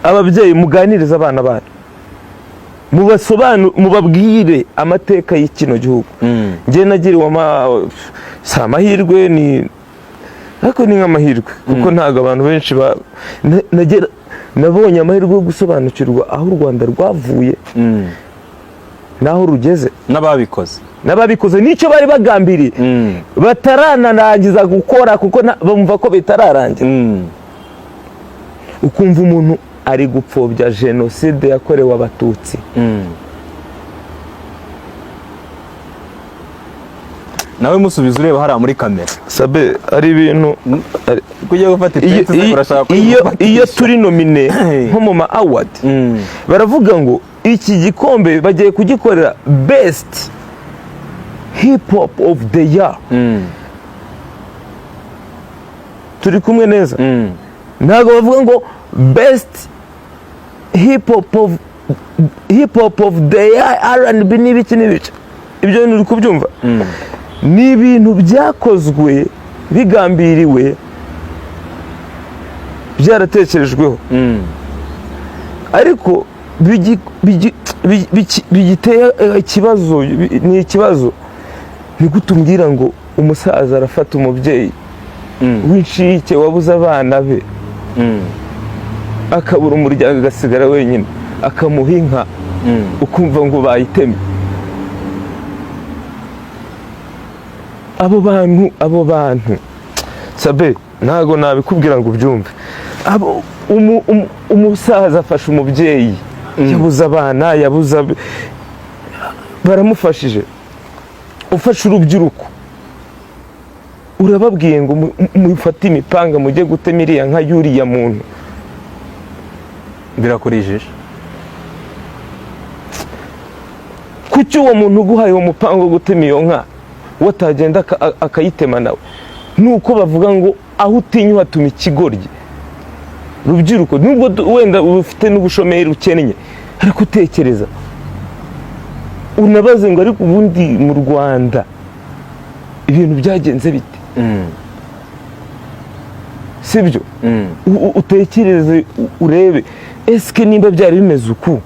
ababyeyi muganiriza abana banyu mubabwire amateka y'ikino gihugu. Ngiye nagiriwe amahirwe ariko ni nk'amahirwe kuko ntabwo abantu benshi nabonye amahirwe yo gusobanukirwa aho u Rwanda rwavuye naho rugeze n'ababikoze nicyo bari bagambiriye bataranangiza gukora kuko bumva ko bitararangira. Ukumva umuntu ari gupfobya jenoside yakorewe abatutsi. Nawe musubiza ureba hariya muri kamera. Sabe ari ibintu kugiye gufata itete urashaka iyo turi nomine nko mu ma award baravuga ngo iki gikombe bagiye kugikorera best hip hop of the year. Turi kumwe neza. Ntago bavuga ngo best hip hop of the year R&B n'ibiki ibyo uri kubyumva. Ni ibintu byakozwe bigambiriwe byaratekerejweho ariko bigiteye ikibazo. Ni ikibazo ni gutumbwira ngo umusaza arafata umubyeyi w'inshike wabuze abana be akabura umuryango agasigara wenyine akamuha inka ukumva ngo bayitemye. Abo bantu Sabe ntago nabikubwira ngo ubyumve. Umusaza afasha umubyeyi yabuze abana baramufashije. Ufasha urubyiruko urababwiye ngo mufate imipanga mujye gutema iriya nka yuriya muntu. Birakurijije kuki uwo muntu uguhaye uwo mupanga wo gutema iyo nka watagenda akayitema nawe? Nuko bavuga ngo aho utinya uhatuma ikigoryi. Rubyiruko nubwo wenda ufite n'ubushomeri ukennye ariko utekereza unabaze ngo ariko ubundi mu Rwanda ibintu byagenze bite? Sibyo? Utekereze urebe eske nimba byari bimeze uku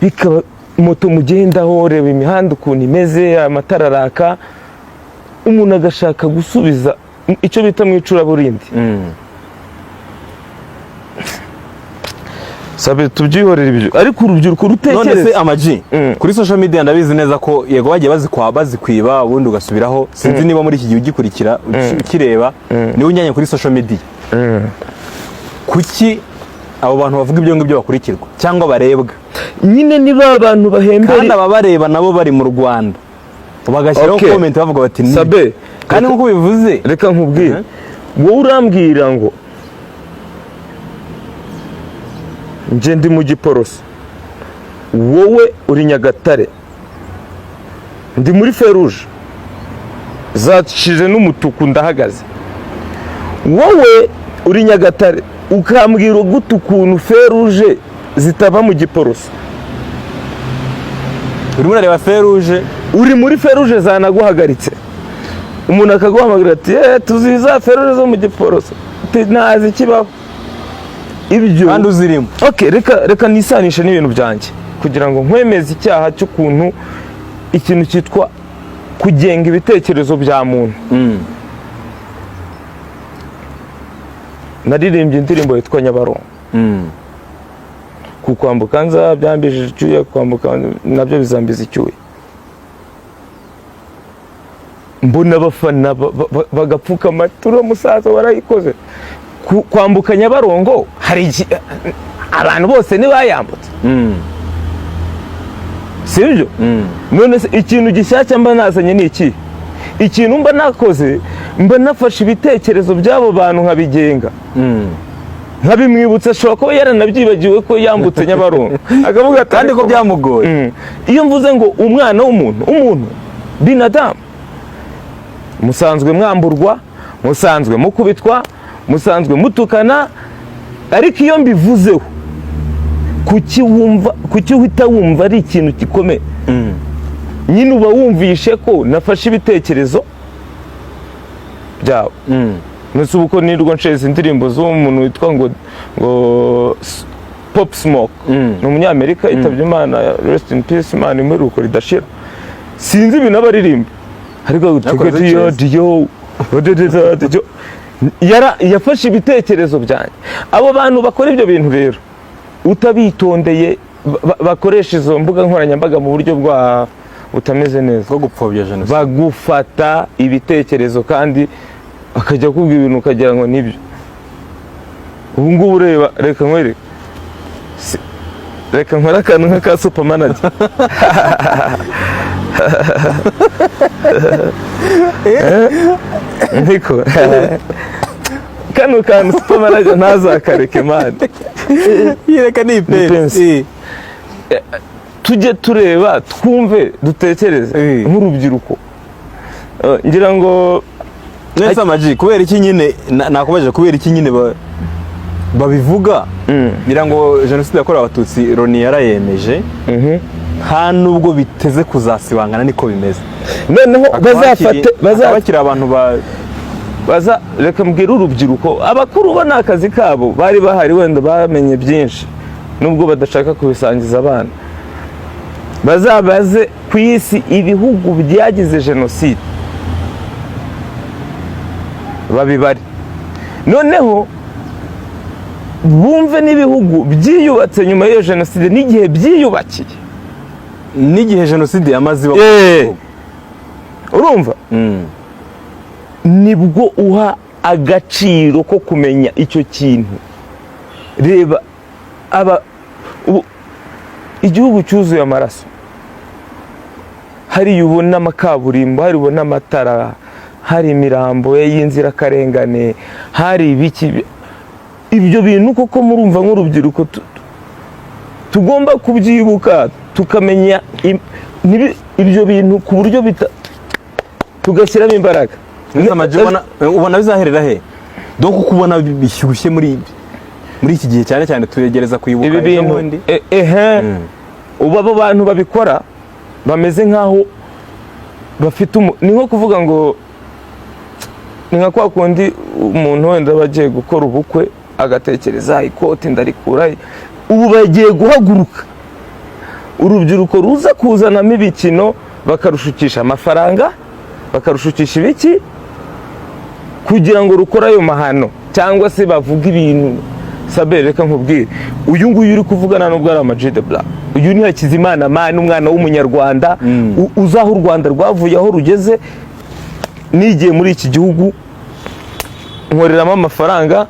bikaba moto mugendaho reba imihanda ukuntu imeze amatara araka umuntu agashaka gusubiza icyo bita mu icuraburindi. Sabe tubyihorera ibyo ariko urubyiruko rutekereza. None se amaji kuri social media ndabizi neza ko yego bagiye bazikwiba ubundi ugasubiraho. Sinzi niba muri iki gihe ugikurikira ukireba ni unyanya kuri social media. Kuki abo bantu bavuga ibyo ngibyo bakurikirwa cyangwa barebwa? Nyine niba abantu bahembera kandi ababareba nabo bari mu Rwanda bagashyiraho comment bavuga bati Sabe kandi nkuko bivuze reka nkubwire wowe urambwira ngo nje ndi mu Giporoso wowe uri Nyagatare ndi muri Feruje zacishije n'umutuku ndahagaze. Wowe uri Nyagatare ukambwira gute ukuntu Feruje zitaba mu Giporoso? urimo urareba Feruje uri muri Feruje zanaguhagaritse umuntu akaguhamagara ati tuziza Feruje zo mu Giporoso ntazi kibaho ibyo kandi uzirimo. Reka nisanisha n'ibintu byanjye kugira ngo nkwemeze icyaha cy'ukuntu ikintu cyitwa kugenga ibitekerezo bya muntu. Naririmbye indirimbo yitwa Nyabarongo. Kukwambuka nza byambije icyuya kwambuka nabyo bizambiza icyuya. Mbona abafana bagapfuka amaturo musaza warayikoze. Kwambuka Nyabarongo hari abantu bose nibayambutse. Sibyo? None ikintu gishyashya mba nazanye ni iki? Ikintu mba nakoze mba nafashe ibitekerezo by'abo bantu nkabigenga. Nkabimwibutsa ashobora kuba yaranabyibagiwe ko yambutse Nyabarongo akavuga kandi ko byamugoye. Iyo mvuze ngo umwana w'umuntu binadamu musanzwe mwamburwa, musanzwe mukubitwa, musanzwe mutukana, ariko iyo mbivuzeho kuki uhita wumva ari ikintu gikomeye? Nyine uba wumvishe ko nafashe ibitekerezo byawe. Nusubuko nirwo nsheze indirimbo zo umuntu witwa ngo Pop Smoke ni umunyamerika yitabye Imana, rest in peace, Imana imuheruko ridashira. Sinzi ibintu abaririmba ariko yafashe ibitekerezo byanjye. Abo bantu bakora ibyo bintu rero utabitondeye bakoresha izo mbuga nkoranyambaga mu buryo bwa utameze neza bwo gupfobya jenoside, bagufata ibitekerezo kandi akajya kubwira ibintu ukagira ngo nibyo. Ubu ngubu ureba, reka nkore akantu nk'aka super manager. Niko kano kantu super manager ntazakareke man. Yereka ni ipensi. Tujye tureba, twumve, dutekereze nk'urubyiruko. Ngira ngo neza Maji, kubera iki nyine nakomeje, kubera iki nyine babivuga, ngira ngo jenoside yakorewe abatutsi Loni yarayemeje, nta nubwo biteze kuzasibangana, niko bimeze. Noneho bazakira abantu reka mbwira urubyiruko, abakuru bo n'akazi kabo bari bahari, wenda bamenye byinshi nubwo badashaka kubisangiza abana. Bazabaze ku isi ibihugu byagize jenoside babibare, noneho bumve n'ibihugu byiyubatse nyuma y'iyo jenoside n'igihe byiyubakiye, n'igihe jenoside yamaze. Urumva? Nibwo uha agaciro ko kumenya icyo kintu. Reba igihugu cyuzuye amaraso, hari ubona amakaburimbo, hari ubona amatara, hari imirambo y'inzirakarengane, hari ibiki. Ibyo bintu koko murumva nk'urubyiruko tugomba kubyibuka, tukamenya ibyo bintu ku buryo tugashyiramo imbaraga. Ubona bizaherera he? Donc kubona bishyushye muri iki gihe, cyane cyane turegereza kwibuka ibi bintu. Ubu abo bantu babikora bameze nkaho bafite ni nko kuvuga ngo ni nka kwa kundi umuntu wenda bagiye gukora ubukwe agatekereza ikoti ndarikura, ubu bagiye guhaguruka urubyiruko ruza kuzanamo ibikino, bakarushukisha amafaranga, bakarushukisha ibiki kugira ngo rukore ayo mahano, cyangwa se bavuga ibintu. Sabe, reka nkubwire, uyu nguyu uri kuvugana nubwo ari Ama-G The Black, uyu ni Hakizimana man, umwana w'umunyarwanda uzaho u Rwanda rwavuye aho rugeze. Nigiye muri iki gihugu nkoreramo amafaranga,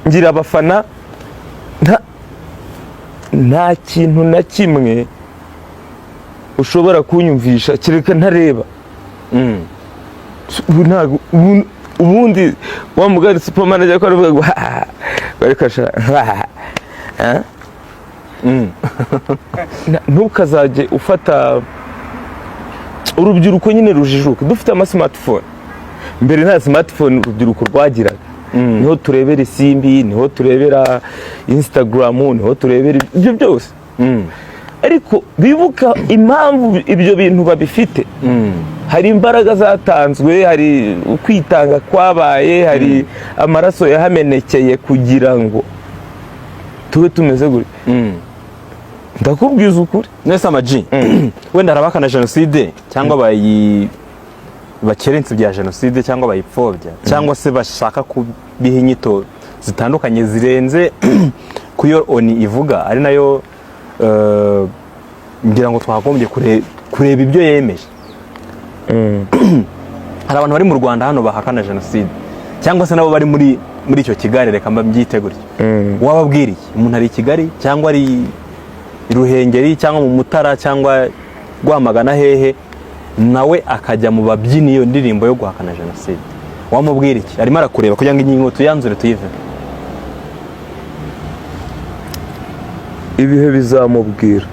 ngira abafana, nta kintu na kimwe ushobora kunyumvisha kereka ntareba. Ubundi wa mugari super manager ko aravuga ngo barikasha ntukazajye ufata urubyiruko nyine rujijuka. Dufite ama smartphone, mbere nta smartphone urubyiruko rwagiraga. Niho turebera isimbi, niho turebera Instagram, niho turebera ibyo byose. Ariko bibuka impamvu ibyo bintu babifite. Hari imbaraga zatanzwe, hari ukwitanga kwabaye, hari amaraso yahamenekeye kugira ngo tube tumeze gutya. Ndakubwiza ukuri. Nese Ama-G, wenda arabakana jenoside cyangwa bakerense bya jenoside cyangwa bayipfobya, cyangwa se bashaka kubiha inyito zitandukanye zirenze kuyo Oni ivuga, ari nayo ngira ngo twagombye kureba ibyo yemeje. Hari abantu bari mu Rwanda hano bahakana jenoside, cyangwa se nabo bari muri icyo Kigali, reka mbyite gutyo. Wababwira iki? Umuntu ari i Kigali cyangwa ari Ruhengeri cyangwa mu Mutara cyangwa Rwamagana hehe, nawe akajya mu babyina iyo ndirimbo yo guhakana jenoside, wamubwira iki? Arimo arakureba kugira ngo ingingo tuyanzure tuyive. Ibihe bizamubwira,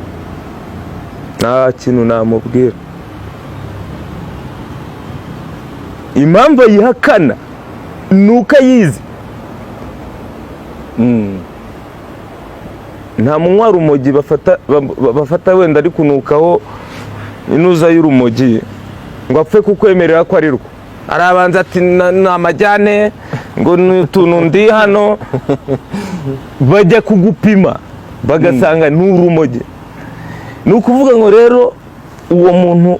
nta kintu namubwira. Impamvu yihakana nuko ayizi. Nta munywa rumogi bafata wenda ari kunukaho inuza y'urumogi ngo apfe kukwemerera ko ari rwo. Arabanza ati namajyane ngo n'utuntu ndi hano, bajya kugupima bagasanga ni urumogi. Ni ukuvuga ngo rero uwo muntu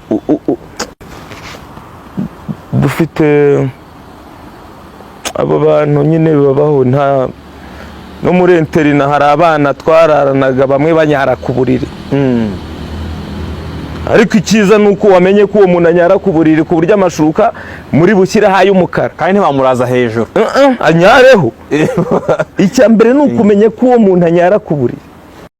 dufite abo bantu nyine babaho, nta no muri interina hari abana twararanaga bamwe banyara ku buriri. Ariko icyiza ni uko wamenye ko uwo muntu anyara ku buriri ku buryo amashuka muri bushyiraho ay'umukara kandi ntibamuraza hejuru anyareho. Icya mbere ni ukumenya ko uwo muntu anyara ku buriri.